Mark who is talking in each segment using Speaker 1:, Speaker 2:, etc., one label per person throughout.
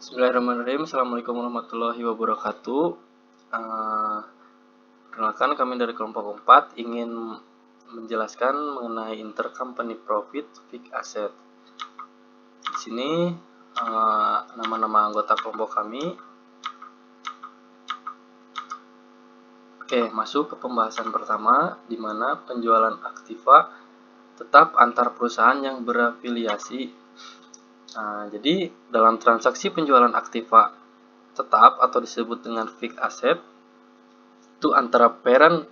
Speaker 1: Bismillahirrahmanirrahim. Assalamualaikum warahmatullahi wabarakatuh. Perkenalkan, kami dari kelompok 4 ingin menjelaskan mengenai intercompany profit fixed asset. Di sini nama-nama anggota kelompok kami. Oke, masuk ke pembahasan pertama, di mana penjualan aktiva tetap antar perusahaan yang berafiliasi. Jadi dalam transaksi penjualan aktiva tetap atau disebut dengan fixed asset itu antara parent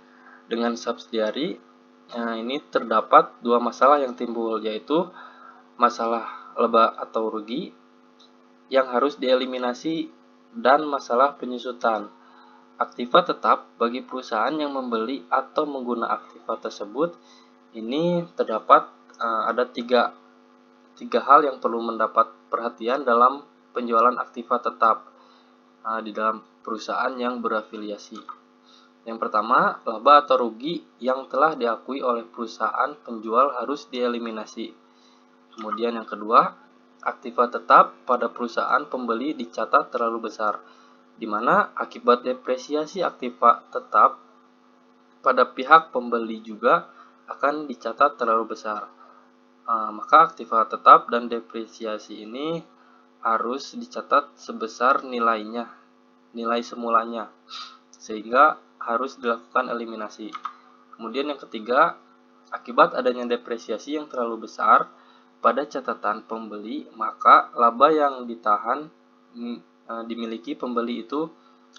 Speaker 1: dengan subsidiary, ini terdapat dua masalah yang timbul, yaitu masalah laba atau rugi yang harus dieliminasi dan masalah penyusutan. Aktiva tetap bagi perusahaan yang membeli atau menggunakan aktiva tersebut, ini terdapat ada tiga hal yang perlu mendapat perhatian dalam penjualan aktiva tetap di dalam perusahaan yang berafiliasi. Yang pertama, laba atau rugi yang telah diakui oleh perusahaan penjual harus dieliminasi. Kemudian yang kedua, aktiva tetap pada perusahaan pembeli dicatat terlalu besar, di mana akibat depresiasi aktiva tetap pada pihak pembeli juga akan dicatat terlalu besar. Maka aktiva tetap dan depresiasi ini harus dicatat sebesar nilai semulanya, sehingga harus dilakukan eliminasi. Kemudian yang ketiga, akibat adanya depresiasi yang terlalu besar pada catatan pembeli, maka laba yang dimiliki pembeli itu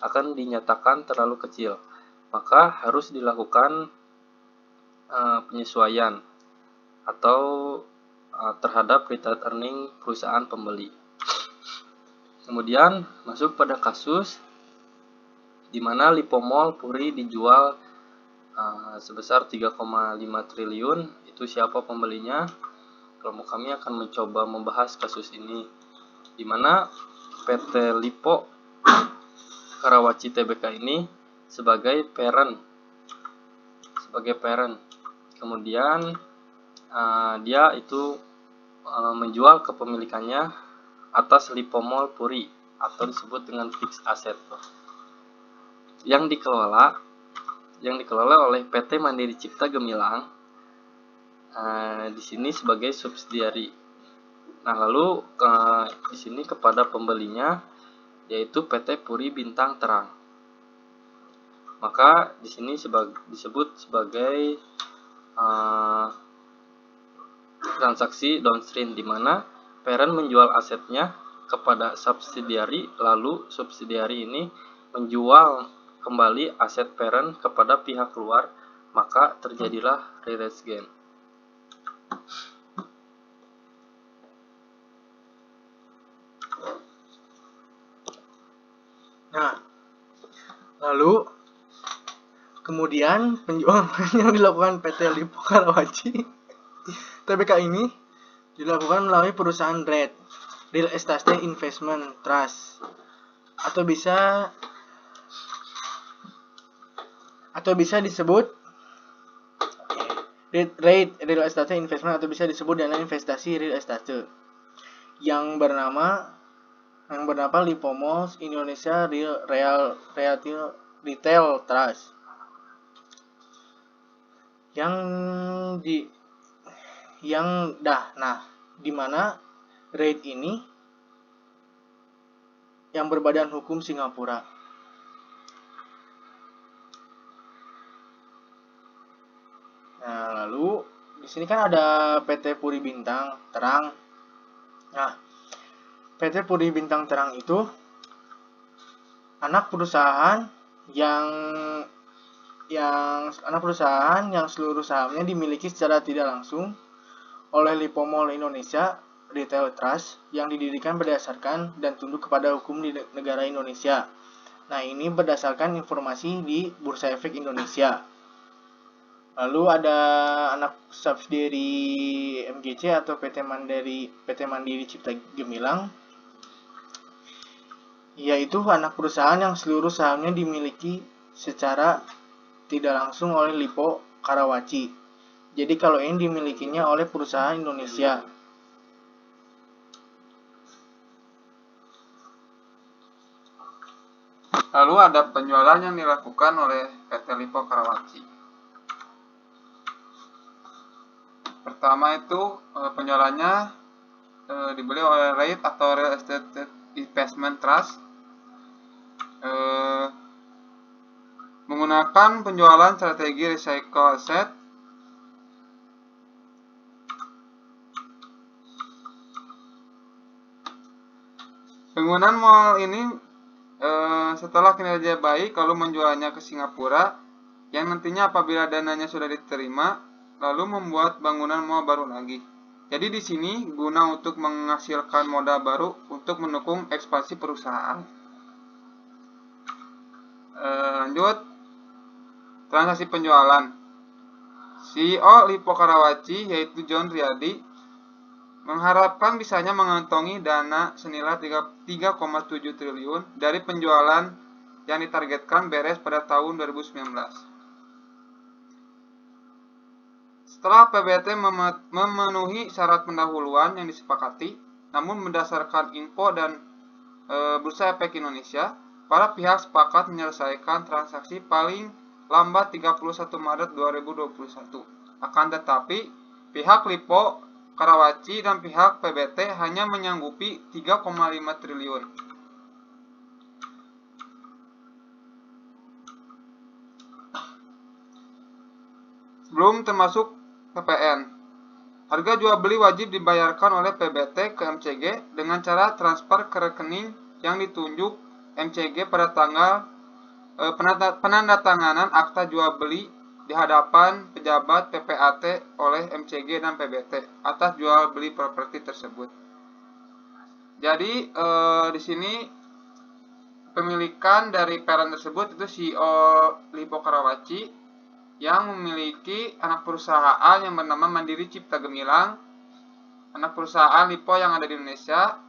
Speaker 1: akan dinyatakan terlalu kecil, maka harus dilakukan penyesuaian atau terhadap retained earning perusahaan pembeli. Kemudian masuk pada kasus di mana Lipomol Puri dijual sebesar 3,5 triliun. Itu siapa pembelinya? Kelompok kami akan mencoba membahas kasus ini, di mana PT Lipo Karawaci Tbk ini sebagai parent. Kemudian dia itu menjual kepemilikannya atas Lipomol Puri atau disebut dengan fixed asset yang dikelola oleh PT Mandiri Cipta Gemilang di sini sebagai subsidiari. Nah, lalu di sini kepada pembelinya yaitu PT Puri Bintang Terang. Maka di sini disebut sebagai transaksi downstream, di mana parent menjual asetnya kepada subsidiari, lalu subsidiari ini menjual kembali aset parent kepada pihak luar, maka terjadilah realized gain.
Speaker 2: Nah, lalu kemudian penjualan yang dilakukan PT Lipo Karawaci Tbk ini dilakukan melalui perusahaan REIT, Real Estate Investment Trust, atau bisa disebut REIT, Real Estate Investment, atau bisa disebut dana investasi real estate yang bernama Lipomol Indonesia Retail Trust, di mana REIT ini yang berbadan hukum Singapura. Nah, lalu di sini kan ada PT Puri Bintang Terang. Nah, PT Puri Bintang Terang itu anak perusahaan yang seluruh sahamnya dimiliki secara tidak langsung oleh Lipomol Indonesia Retail Trust yang didirikan berdasarkan dan tunduk kepada hukum di negara Indonesia. Nah, ini berdasarkan informasi di Bursa Efek Indonesia. Lalu ada anak subsidiary MGC atau PT Mandiri Cipta Gemilang, yaitu anak perusahaan yang seluruh sahamnya dimiliki secara tidak langsung oleh Lipo Karawaci. Jadi kalau ini dimilikinya oleh perusahaan Indonesia.
Speaker 3: Lalu ada penjualan yang dilakukan oleh PT Lipo Karawaci. Pertama itu penjualannya dibeli oleh REIT atau Real Estate Investment Trust, menggunakan penjualan strategi recycle asset. Penggunaan mall ini setelah kinerja baik lalu menjualnya ke Singapura, yang nantinya apabila dananya sudah diterima lalu membuat bangunan mall baru lagi. Jadi di sini guna untuk menghasilkan modal baru untuk mendukung ekspansi perusahaan. Lanjut, transaksi penjualan. CEO Lipo Karawaci yaitu John Riyadi mengharapkan bisanya mengantongi dana senilai 3,7 triliun dari penjualan yang ditargetkan beres pada tahun 2019. Setelah PBT memenuhi syarat pendahuluan yang disepakati, namun berdasarkan info dan Bursa Efek Indonesia, para pihak sepakat menyelesaikan transaksi paling lambat 31 Maret 2021. Akan tetapi, pihak Lipo Karawaci dan pihak PBT hanya menyanggupi 3,5 triliun. Belum termasuk PPN. Harga jual beli wajib dibayarkan oleh PBT ke MCG dengan cara transfer ke rekening yang ditunjuk MCG pada tanggal penandatanganan akta jual beli di hadapan pejabat PPAT oleh MCG dan PBT atas jual beli properti tersebut. Jadi di sini pemilikan dari parent tersebut itu CEO Lipo Karawaci yang memiliki anak perusahaan yang bernama Mandiri Cipta Gemilang, anak perusahaan Lipo yang ada di Indonesia,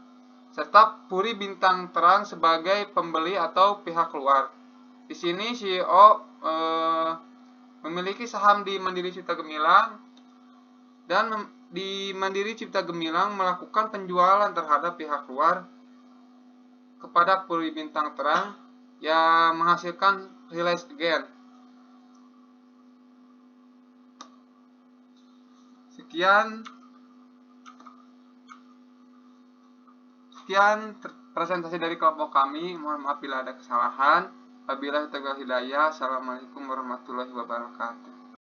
Speaker 3: serta Puri Bintang Terang sebagai pembeli atau pihak luar. Di sini CEO memiliki saham di Mandiri Cipta Gemilang, dan di Mandiri Cipta Gemilang melakukan penjualan terhadap pihak luar kepada Puri Bintang Terang yang menghasilkan realized gain. Sekian presentasi dari kelompok kami. Mohon maaf bila ada kesalahan. Wabillahi taufiq wal hidayah. Assalamualaikum warahmatullahi wabarakatuh.